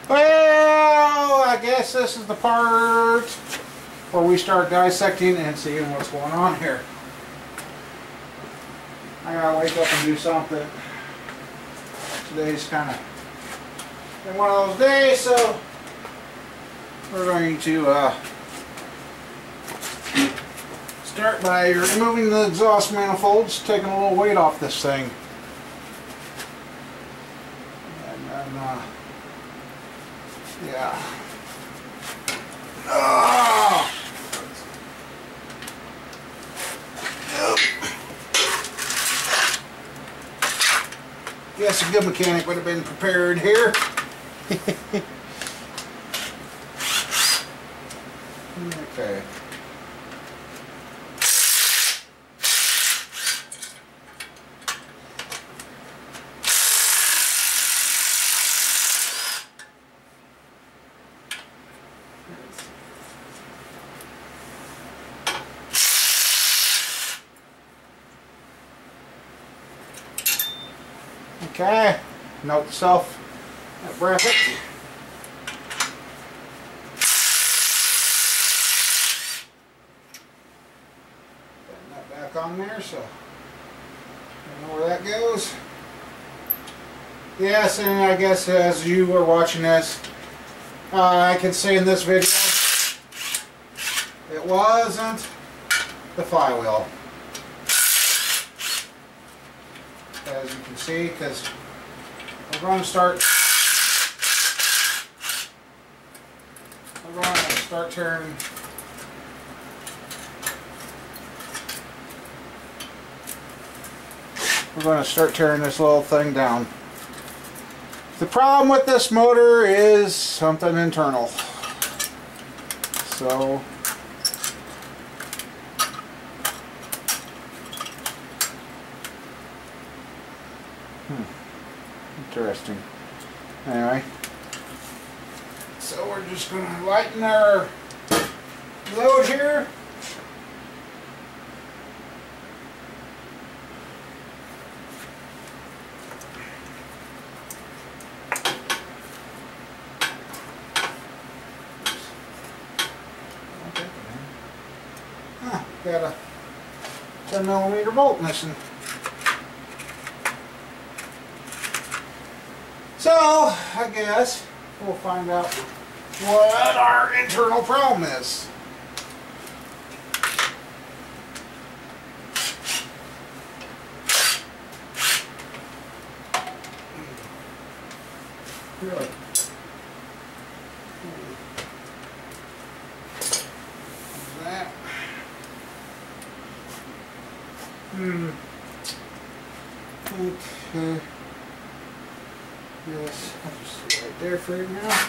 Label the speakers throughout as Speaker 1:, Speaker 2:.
Speaker 1: Well, I guess this is the part where we start dissecting and seeing what's going on here. I gotta wake up and do something. Today's kind of been one of those days, so we're going to start by removing the exhaust manifolds, taking a little weight off this thing. And then, yeah. Oh! Guess a good mechanic would have been prepared here. Okay. Okay, note to self, that bracket. Putting that back on there, so I know where that goes. Yes, and I guess as you are watching this, I can say in this video, it wasn't the flywheel. As you can see, because we're going to start turning this little thing down. The problem with this motor is something internal. So interesting. Anyway, so we're just going to lighten our load here. Got a 10mm bolt missing. So, I guess we'll find out what our internal problem is. Really? What's that? Okay. Yes, I'll just sit right there for you now.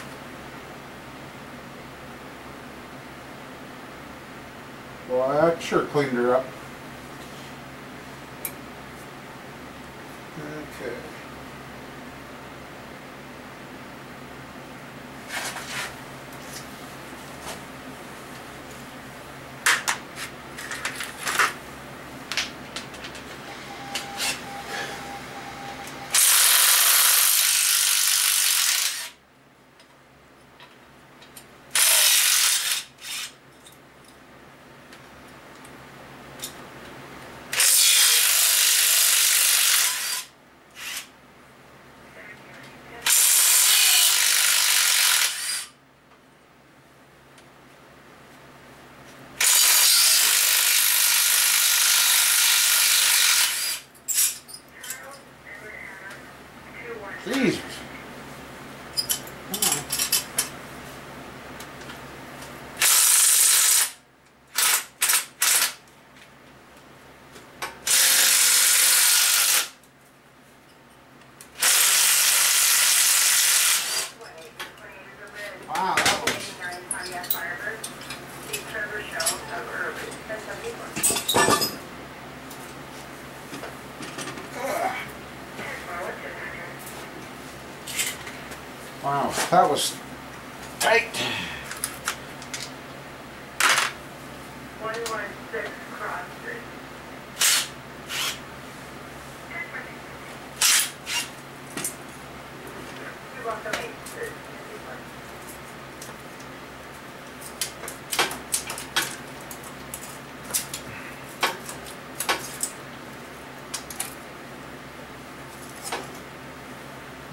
Speaker 1: Well, I sure cleaned her up. Okay. Jesus. Come on. Wow, that was... Wow, that was tight.
Speaker 2: 116 Cross Street. You're welcome.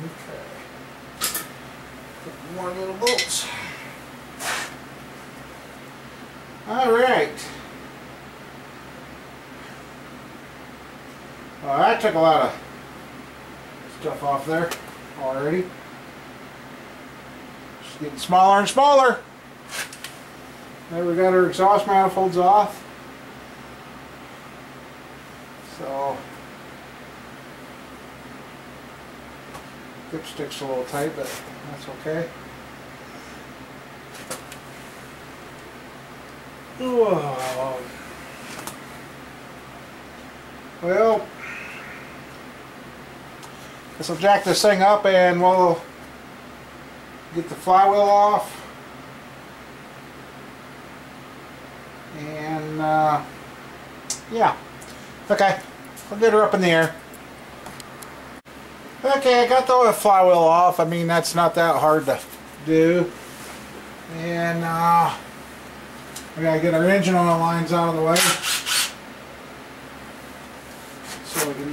Speaker 1: Okay. Put more little bolts. Alright. Well, that took a lot of stuff off there already. Just getting smaller and smaller. There we got our exhaust manifolds off. So dipstick's a little tight, but that's okay. Whoa. Well, guess I'll jack this thing up and we'll get the flywheel off. And yeah, okay, I'll get her up in the air. Okay, I got the flywheel off. I mean, that's not that hard to do. And we gotta get our engine oil lines out of the way so we can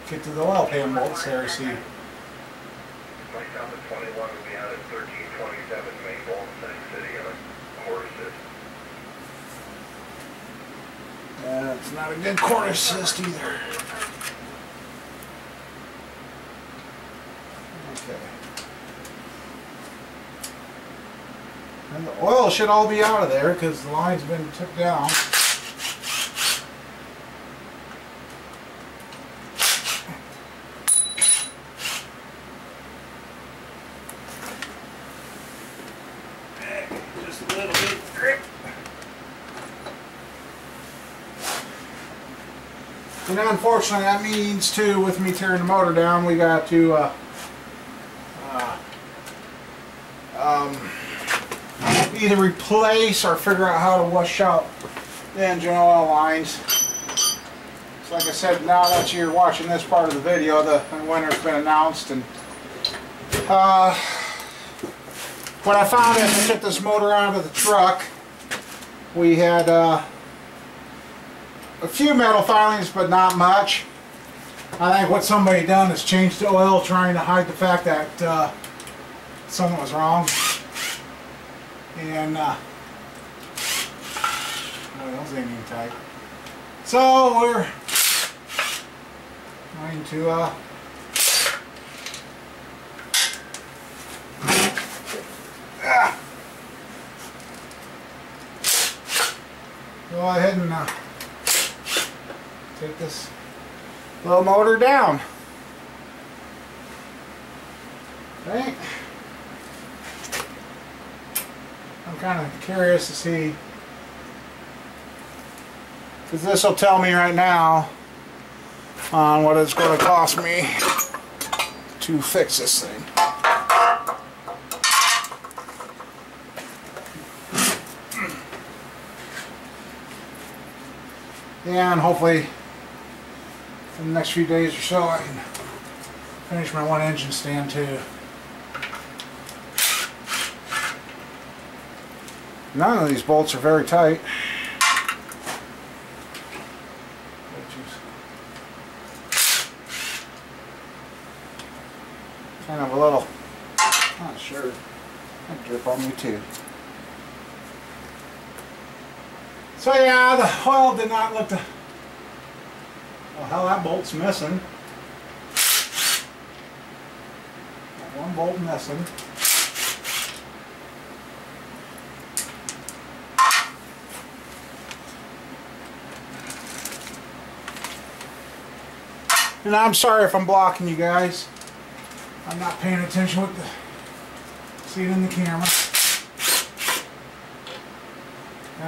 Speaker 1: get to the oil pan bolts there. See.
Speaker 2: Myself at 21 will be out at 1327 Maple in Sun City on a quarter assist.
Speaker 1: It's not a good quarter assist either. Okay. And the oil should all be out of there because the line's been took down. Just a little bit. And unfortunately that means too, with me tearing the motor down, we got to either replace or figure out how to wash out the engine oil lines. So like I said, now that you're watching this part of the video, the winner's been announced. And what I found as I took this motor out of the truck, we had a few metal filings, but not much. I think what somebody done is changed the oil, trying to hide the fact that something was wrong. And oil's ain't even tight. So we're going to go ahead and take this little motor down. Okay. I'm kind of curious to see, because this will tell me right now on what it's going to cost me to fix this thing. Yeah, and hopefully in the next few days or so I can finish my one engine stand too. None of these bolts are very tight. Kind of a little, not sure, that drip on me too. So yeah, the oil did not look to, well hell, that bolt's missing. Got one bolt missing. And I'm sorry if I'm blocking you guys. I'm not paying attention with the seat in the camera.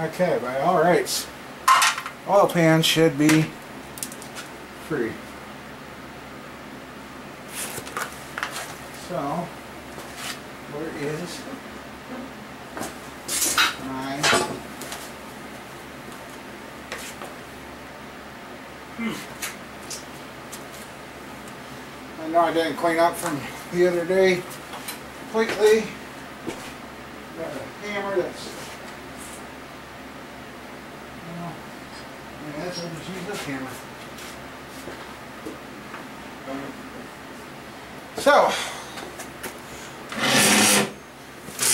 Speaker 1: Okay, by all rights, oil pan should be free. So, where is my I know I didn't clean up from the other day completely. Got a hammer that's, well, yeah, that's what I just use this hammer. So,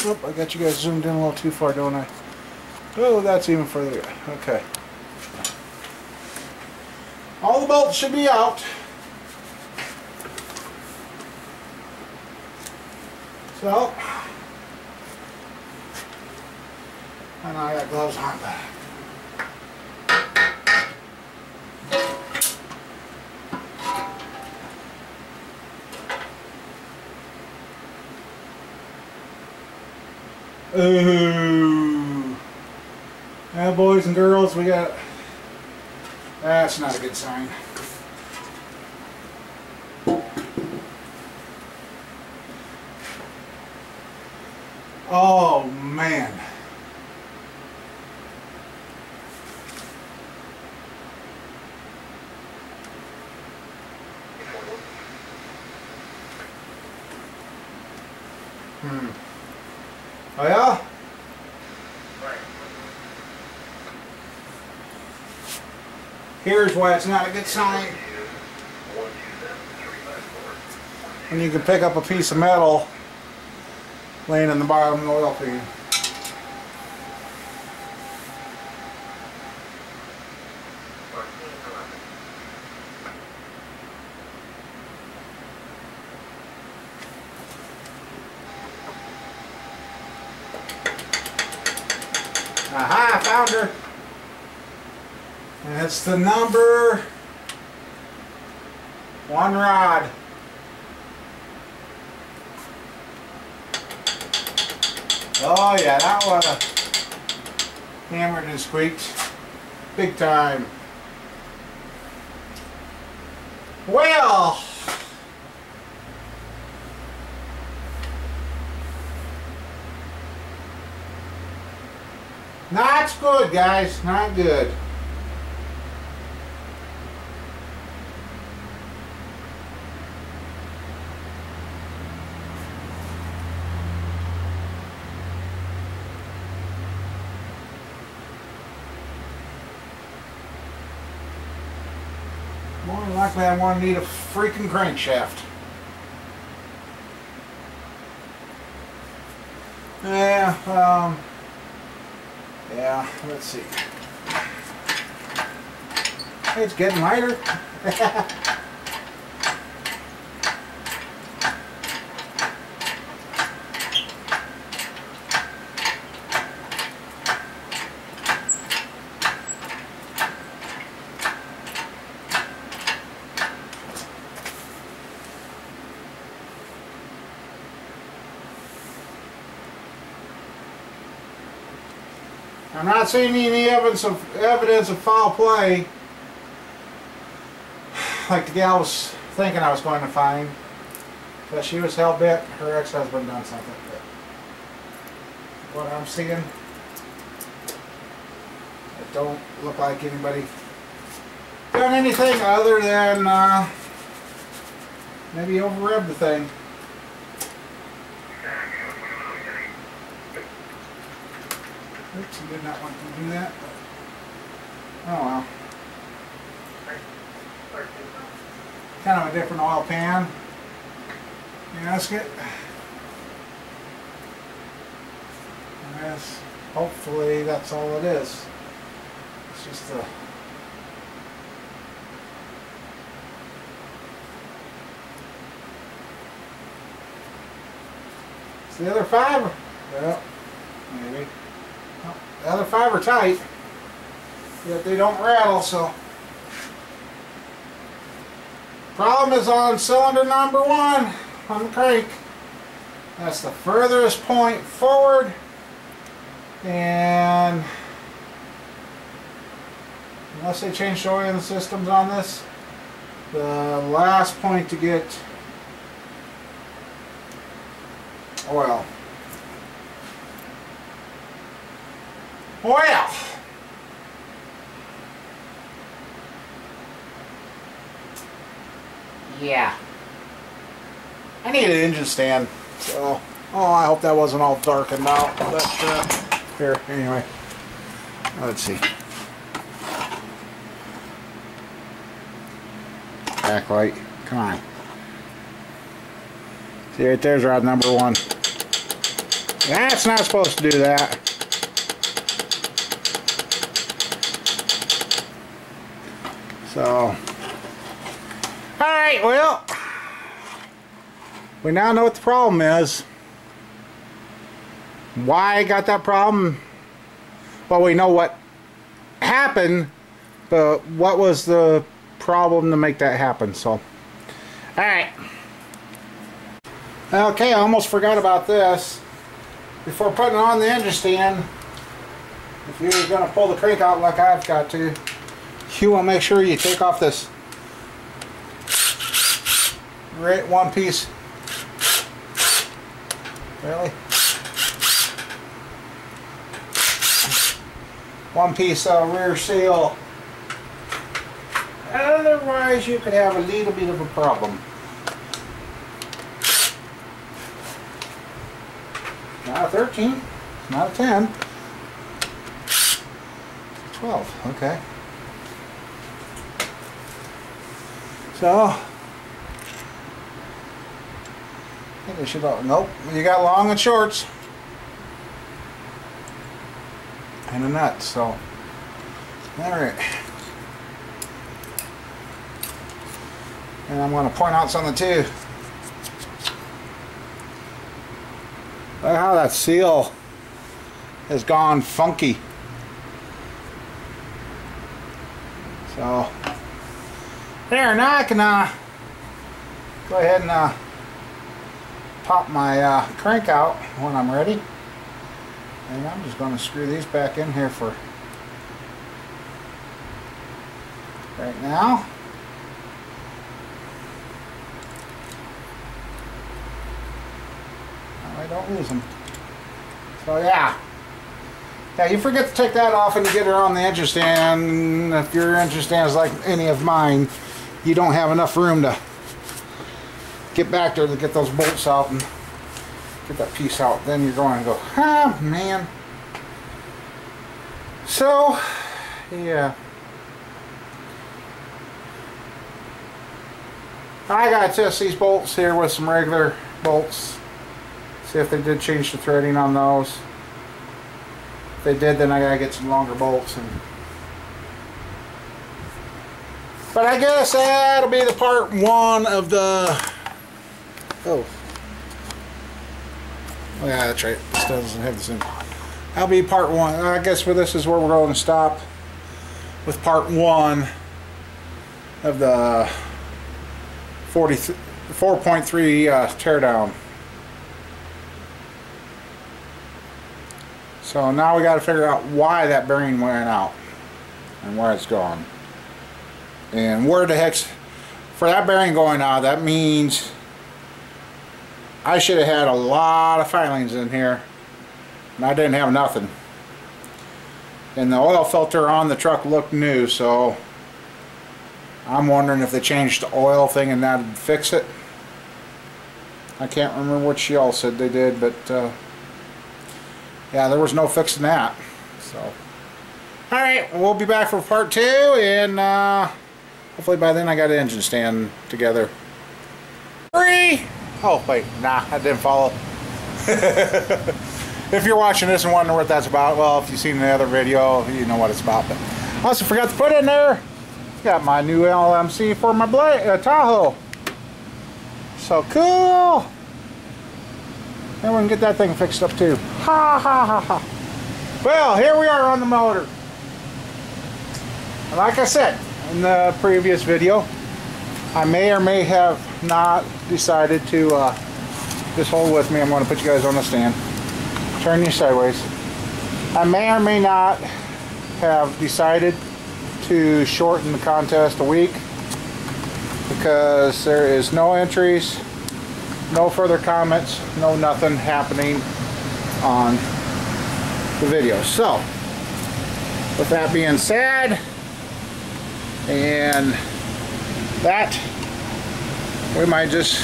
Speaker 1: oh, I got you guys zoomed in a little too far, don't I? Oh, that's even further. Okay. All the bolts should be out. So, and I got gloves on. Ooh. Now, boys and girls, we got. That's not a good sign. Oh man. Oh yeah? Here's why it's not a good sign. When you can pick up a piece of metal laying in the bottom of the oil pan. Aha, I found her. And it's the number 1 rod. Oh yeah, that one hammered and squeaked big time. Well, not good, guys, not good. More than likely I'm going to need a freaking crankshaft. Yeah, let's see. It's getting lighter. I'm not seeing any evidence of foul play like the gal was thinking I was going to find. But she was hell-bent her ex-husband done something. But what I'm seeing, it don't look like anybody done anything other than maybe over-rubbed the thing. Oops, I did not want to do that. But, oh well. Kind of a different oil pan gasket. And hopefully that's all it is. It's just a it's the other fiber. Well, maybe. Well, the other fiber tight, yet they don't rattle, so. Problem is on cylinder number 1 on the crank. That's the furthest point forward, and unless they change the oil in the systems on this, the last point to get oil. Well, yeah, I need an engine stand, so, oh, I hope that wasn't all darkened out, but, here, anyway, let's see, backlight, come on, See right there's rod number 1. That's not supposed to do that. So, alright, well, we now know what the problem is. Why I got that problem? Well, we know what happened, but what was the problem to make that happen? So, alright. Okay, I almost forgot about this. Before putting on the engine stand, if you're going to pull the crank out like I've got to, you want to make sure you take off this right one piece. Really? One piece rear seal. Otherwise you could have a little bit of a problem. Not a 13, not a 10. 12, okay. So, I think I should, nope, you got long and shorts. And a nut, so, alright. And I'm going to point out something too. Look how that seal has gone funky. So, there, now I can go ahead and pop my crank out when I'm ready. And I'm just going to screw these back in here for right now. I don't lose them. So yeah. Yeah, you forget to take that off and you get her on the engine stand. If your engine stand is like any of mine, you don't have enough room to get back there to get those bolts out and get that piece out. Then you're going to go, ah, man. So, yeah. I gotta test these bolts here with some regular bolts. See if they did change the threading on those. If they did, then I gotta get some longer bolts. But I guess that'll be the part 1 of the... Oh yeah, that's right. This doesn't have the same. That'll be part 1. I guess this is where we're going to stop with part 1 of the 4.3 teardown. So now we got to figure out why that bearing went out and where it's gone. And where the heck's, for that bearing going out, that means I should have had a lot of filings in here and I didn't have nothing. And the oil filter on the truck looked new, so I'm wondering if they changed the oil thing and that'd fix it. I can't remember what she all said they did, but yeah, there was no fixing that. So, alright, we'll be back for part 2, and hopefully by then I got an engine stand together. 3! Oh, wait, nah, that didn't follow. If you're watching this and wondering what that's about, well, if you've seen the other video, you know what it's about. But I also forgot to put in there, got my new LMC for my Tahoe. So cool! And we can get that thing fixed up too. Ha ha ha ha. Well, here we are on the motor. And like I said in the previous video, I may or may have not decided to, just hold with me, I'm going to put you guys on the stand. Turn you sideways. I may or may not have decided to shorten the contest a week because there is no entries, no further comments, no nothing happening on the video. So, with that being said, and that, we might just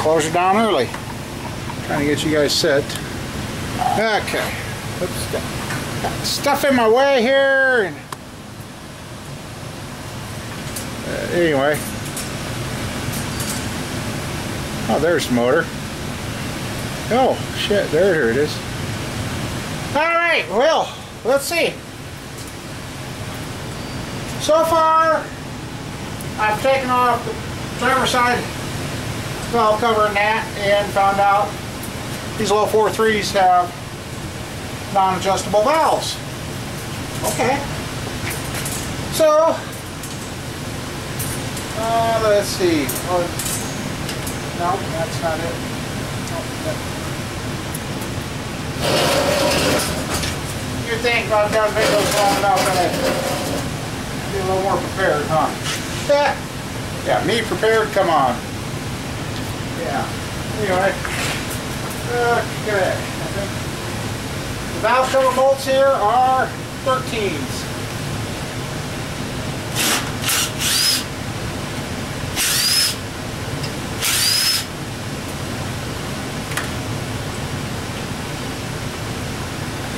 Speaker 1: close it down early. Trying to get you guys set. Okay. Oops, got stuff in my way here. And, anyway. Oh, there's the motor. Oh, shit, there it is. Alright, well, let's see. So far, I've taken off the driver's side valve cover and that, and found out these low 4.3s have non-adjustable valves. Okay. So, let's see. Oh, no, that's not it. You think if I've done videos long enough and be a little more prepared, huh? Yeah, me prepared, come on. Yeah. Anyway, okay. The valve cover bolts here are 13s.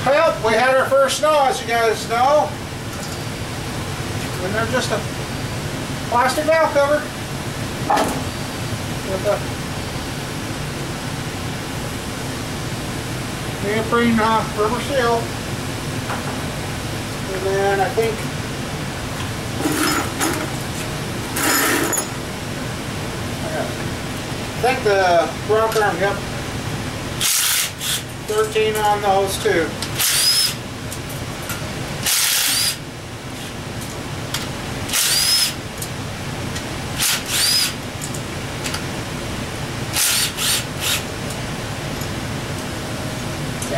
Speaker 1: Well, we had our first snow, as you guys know. And they're just a plastic valve cover with a neoprene rubber seal. And then I think the rock arm, yep, 13 on those too.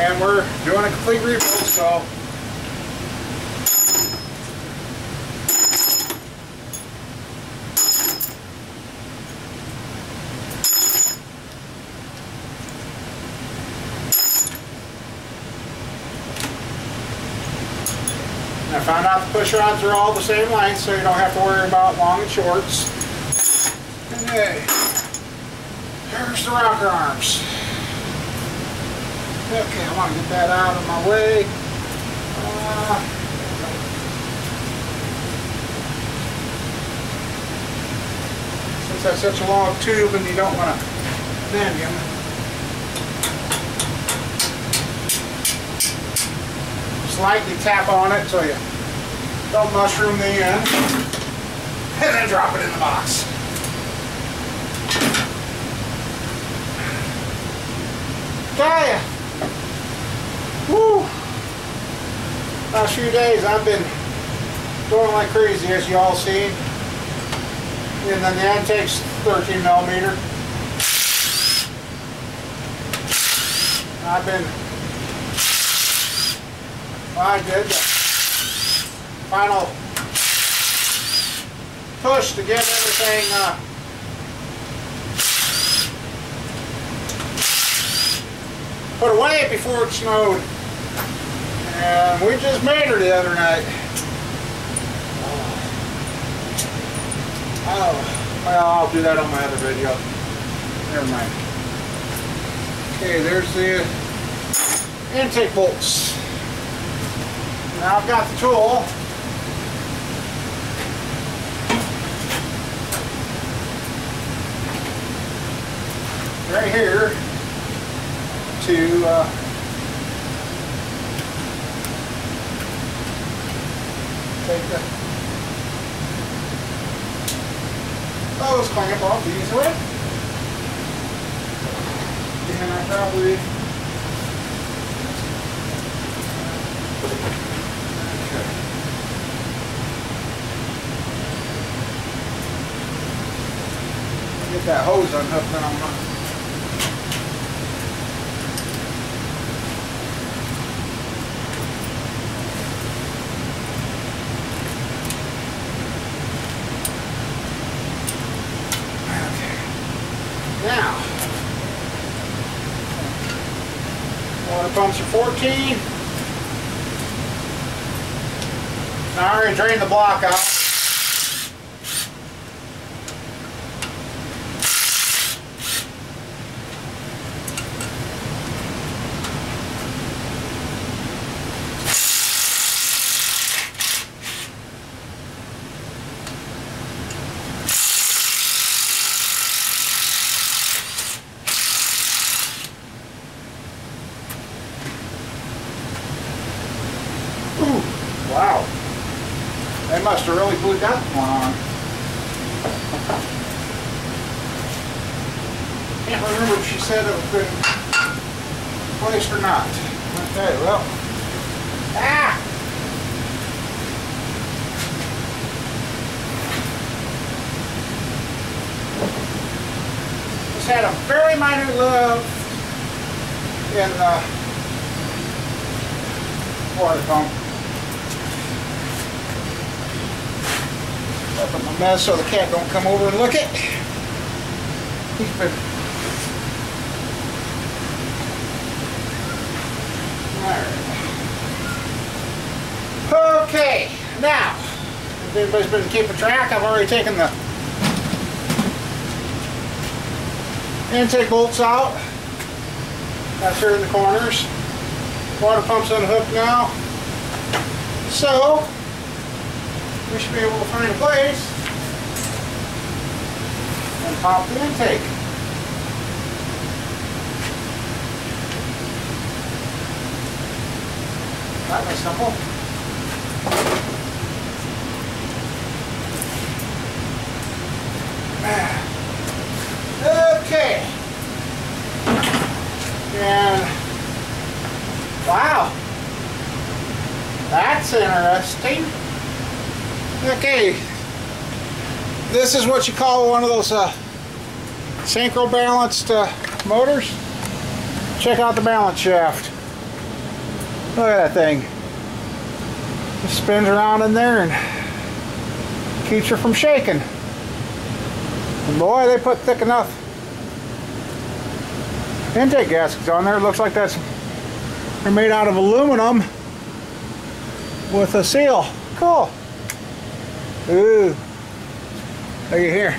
Speaker 1: And we're doing a complete rebuild, so and I found out the push rods are all the same length, so you don't have to worry about long and shorts. Okay, there's the rocker arms. Okay, I want to get that out of my way. Since that's such a long tube and you don't want to bend them. Slightly tap on it so you don't mushroom the end. And then drop it in the box. Okay. Woo! Last few days I've been going like crazy, as you all seen. And then the intake's 13 millimeter. I did the final push to get everything put away before it snowed. And we just made her the other night. Oh, well, I'll do that on my other video. Never mind. Okay, there's the intake bolts. Now I've got the tool. Right here to take the hose clamp off easily. And I probably get that hose unhooked and I'm now, water pumps are 14. Now I already drained the block out. They must have really blew that one on. Can't remember if she said it was been replaced or not. Okay, well. Ah! Just had a very minor love in the water pump. Up in my mess so the cat don't come over and look it. He's been okay, now, if anybody's been keeping track, I've already taken the intake bolts out. That's here in the corners. Water pump's unhooked now. So, we should be able to find a place and pop the intake. That was simple. Okay. And wow. That's interesting. Okay. This is what you call one of those synchro balanced motors. Check out the balance shaft. Look at that thing. It spins around in there and keeps her from shaking. And boy, they put thick enough intake gaskets on there. It looks like they're made out of aluminum with a seal. Cool. Ooh. Look at here.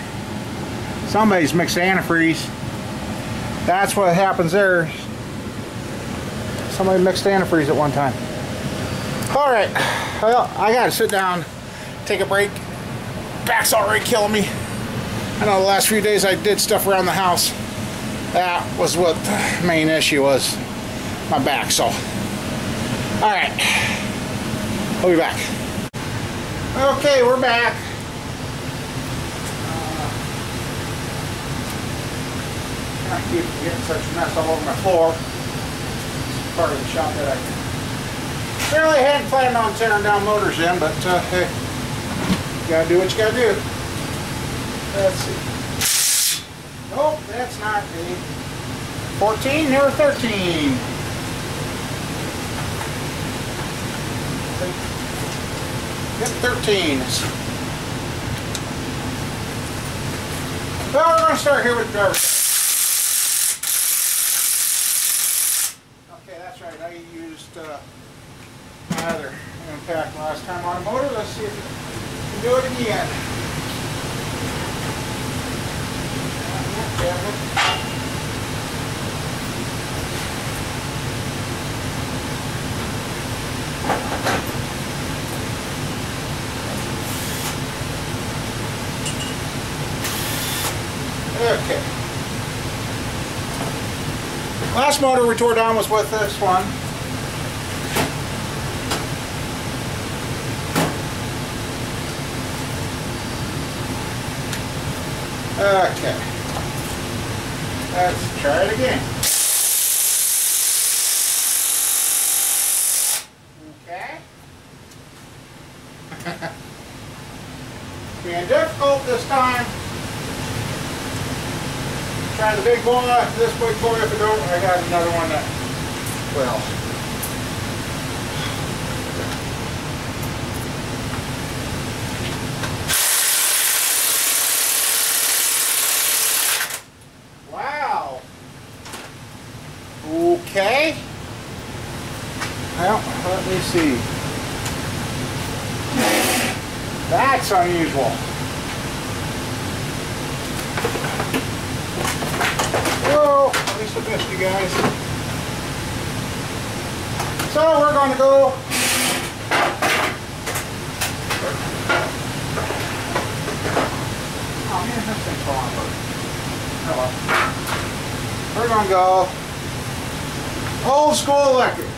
Speaker 1: Somebody's mixed antifreeze. That's what happens there. Somebody mixed antifreeze at one time. Alright, well, I gotta sit down, take a break. Back's already killing me. I know the last few days I did stuff around the house. That was what the main issue was. My back, so. Alright. I'll be back. Okay, we're back. I keep getting such a mess all over my floor. Part of the shop that I really hadn't planned on tearing down motors in, but hey, you gotta do what you gotta do. Let's see. Nope, that's not a 14 or 13. Yep, 13. Well, we're going to start here with the driver. Okay, that's right. I used my other impact last time on a motor. Let's see if we can do it again. Okay. Last motor we tore down was with this one. Okay. Let's try it again. Okay. Being difficult this time. Try the big boy, this big boy if it don't, I got another one that, well. Wow. Okay. Well, let me see. That's unusual. Whoa, at least I missed you guys. So we're going to go oh man, this thing's falling apart. Oh well. We're going to go old school electric.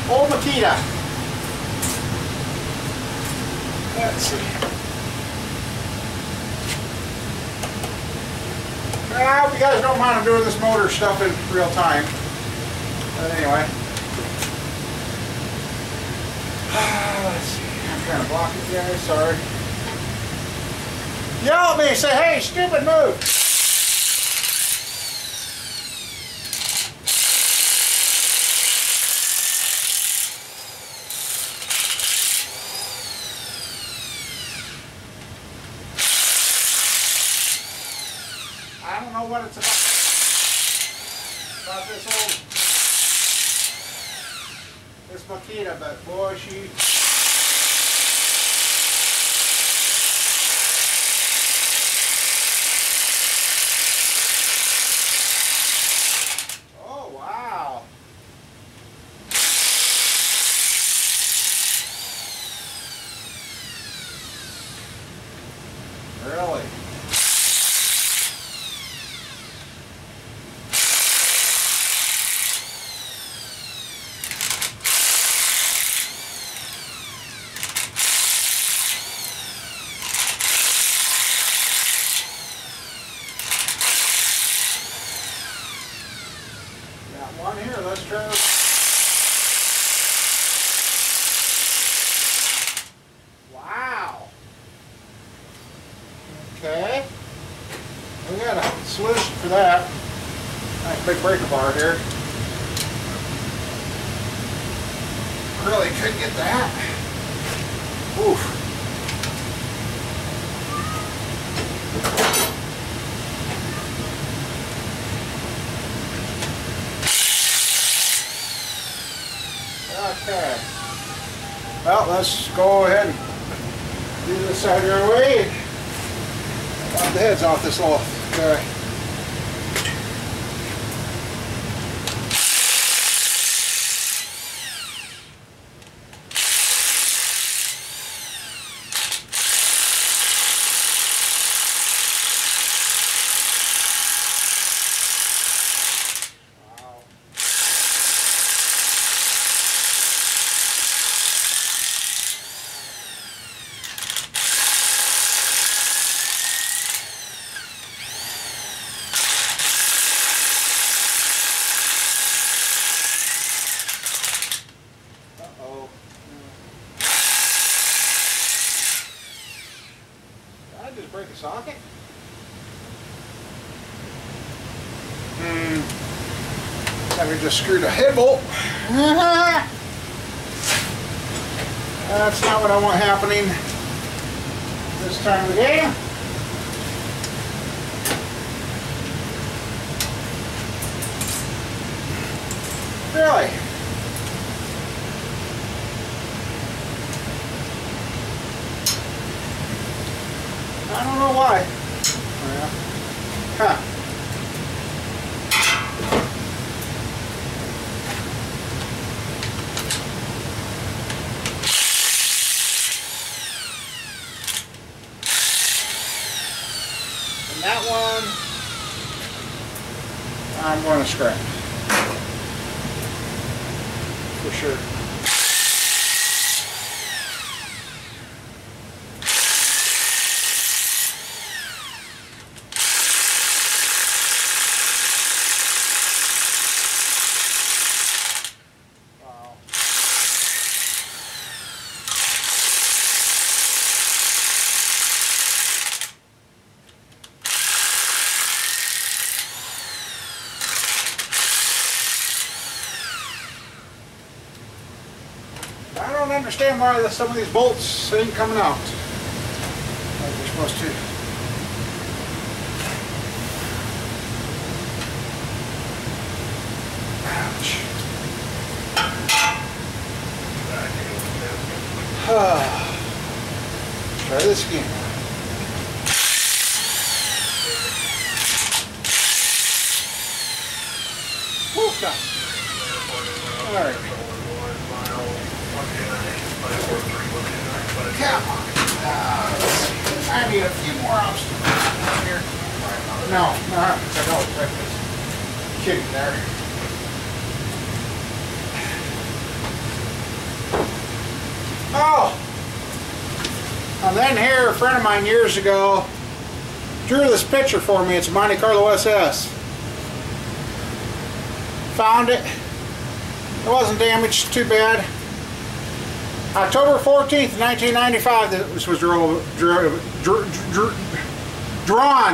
Speaker 1: Old Makita. Let's see. Well, you guys don't mind I'm doing this motor stuff in real time. But anyway. Let's see. I'm trying to block it, guys. Sorry. Yell at me. Say, hey, stupid, move. I don't know what it's about this Makita, but boy, she. Oh wow! Really? One here, let's try. Wow. Okay. We got a solution for that. Nice big breaker bar here. Really couldn't get that. Oof. Okay. Well, let's go ahead and do this out of our way. Pop the heads off this little guy. Just break a socket? I could just screw the head bolt. That's not what I want happening this time of the game. Really? I don't know why. Huh. And that one, I'm going to scrap. For sure. I don't understand why some of these bolts ain't coming out like they're supposed to. Ouch. Try this again. Woo, stop. All right. Come on. I need a few more obstacles here. No, I know it's right this kitty there. Oh! And then here, a friend of mine years ago drew this picture for me. It's a Monte Carlo SS. Found it. It wasn't damaged too bad. October 14th, 1995, this was drawn.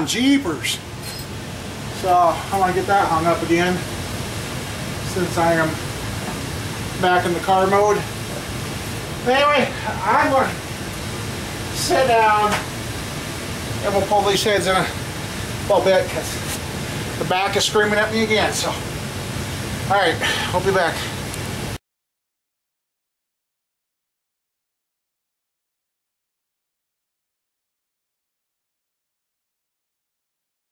Speaker 1: Jeepers. So I want to get that hung up again since I am back in the car mode. Anyway, I'm going to sit down and we'll pull these heads in a little bit because the back is screaming at me again. So, all right, I'll be back.